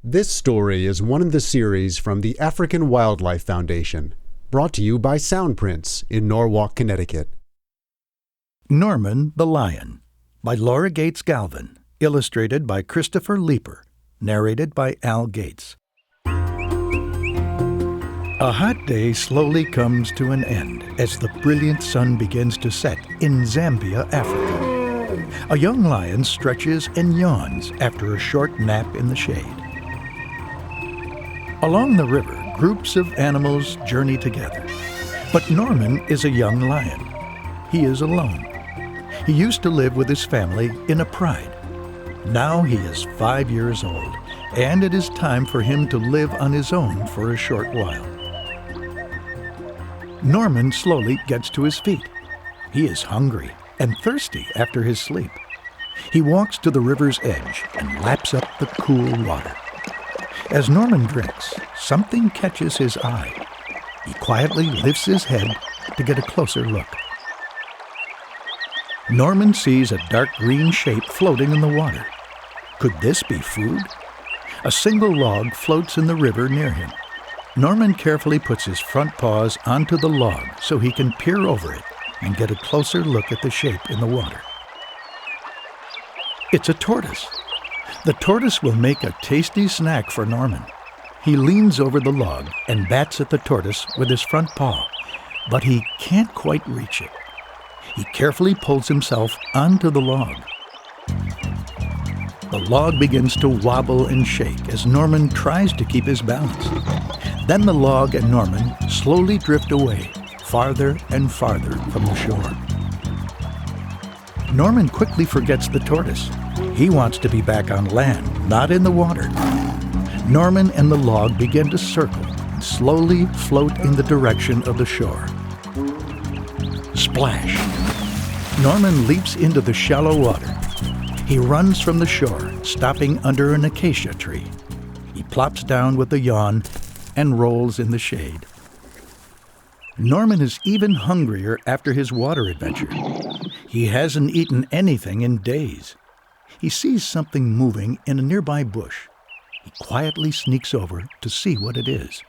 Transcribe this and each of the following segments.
This story is one in the series from the African Wildlife Foundation, brought to you by Soundprints in Norwalk, Connecticut. Norman the Lion by Laura Gates Galvin, illustrated by Christopher Leeper, narrated by Al Gates. A hot day slowly comes to an end as the brilliant sun begins to set in Zambia, Africa. A young lion stretches and yawns after a short nap in the shade. Along the river, groups of animals journey together. But Norman is a young lion. He is alone. He used to live with his family in a pride. Now he is 5 years old, and it is time for him to live on his own for a short while. Norman slowly gets to his feet. He is hungry and thirsty after his sleep. He walks to the river's edge and laps up the cool water. As Norman drinks, something catches his eye. He quietly lifts his head to get a closer look. Norman sees a dark green shape floating in the water. Could this be food? A single log floats in the river near him. Norman carefully puts his front paws onto the log so he can peer over it and get a closer look at the shape in the water. It's a tortoise. The tortoise will make a tasty snack for Norman. He leans over the log and bats at the tortoise with his front paw, but he can't quite reach it. He carefully pulls himself onto the log. The log begins to wobble and shake as Norman tries to keep his balance. Then the log and Norman slowly drift away, farther and farther from the shore. Norman quickly forgets the tortoise. He wants to be back on land, not in the water. Norman and the log begin to circle and slowly float in the direction of the shore. Splash! Norman leaps into the shallow water. He runs from the shore, stopping under an acacia tree. He plops down with a yawn and rolls in the shade. Norman is even hungrier after his water adventure. He hasn't eaten anything in days. He sees something moving in a nearby bush. He quietly sneaks over to see what it is.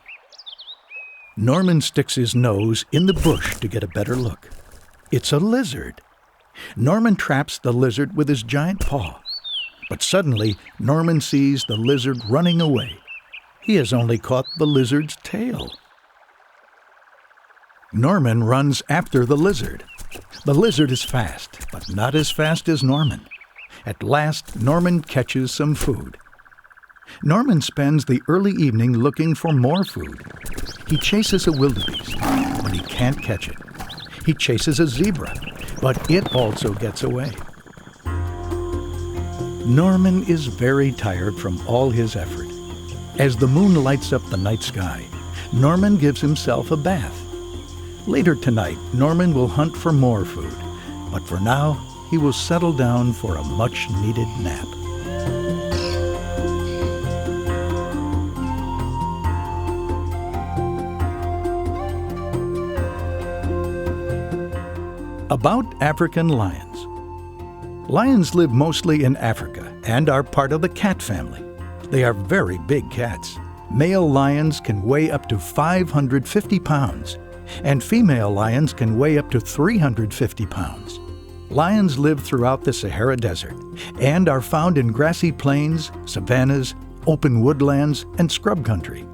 Norman sticks his nose in the bush to get a better look. It's a lizard. Norman traps the lizard with his giant paw. But suddenly, Norman sees the lizard running away. He has only caught the lizard's tail. Norman runs after the lizard. The lizard is fast, but not as fast as Norman. At last, Norman catches some food. Norman spends the early evening looking for more food. He chases a wildebeest, but he can't catch it. He chases a zebra, but it also gets away. Norman is very tired from all his effort. As the moon lights up the night sky, Norman gives himself a bath. Later tonight, Norman will hunt for more food, but for now, he will settle down for a much-needed nap. About African lions. Lions live mostly in Africa and are part of the cat family. They are very big cats. Male lions can weigh up to 550 pounds, and female lions can weigh up to 350 pounds. Lions live throughout the Sahara Desert and are found in grassy plains, savannas, open woodlands, and scrub country.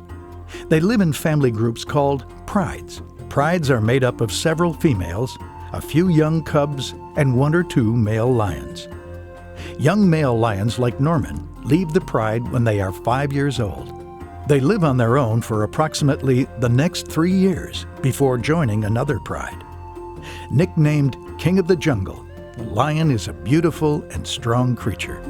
They live in family groups called prides. Prides are made up of several females, a few young cubs, and 1 or 2 male lions. Young male lions like Norman leave the pride when they are 5 years old. They live on their own for approximately the next 3 years before joining another pride. Nicknamed King of the Jungle, the lion is a beautiful and strong creature.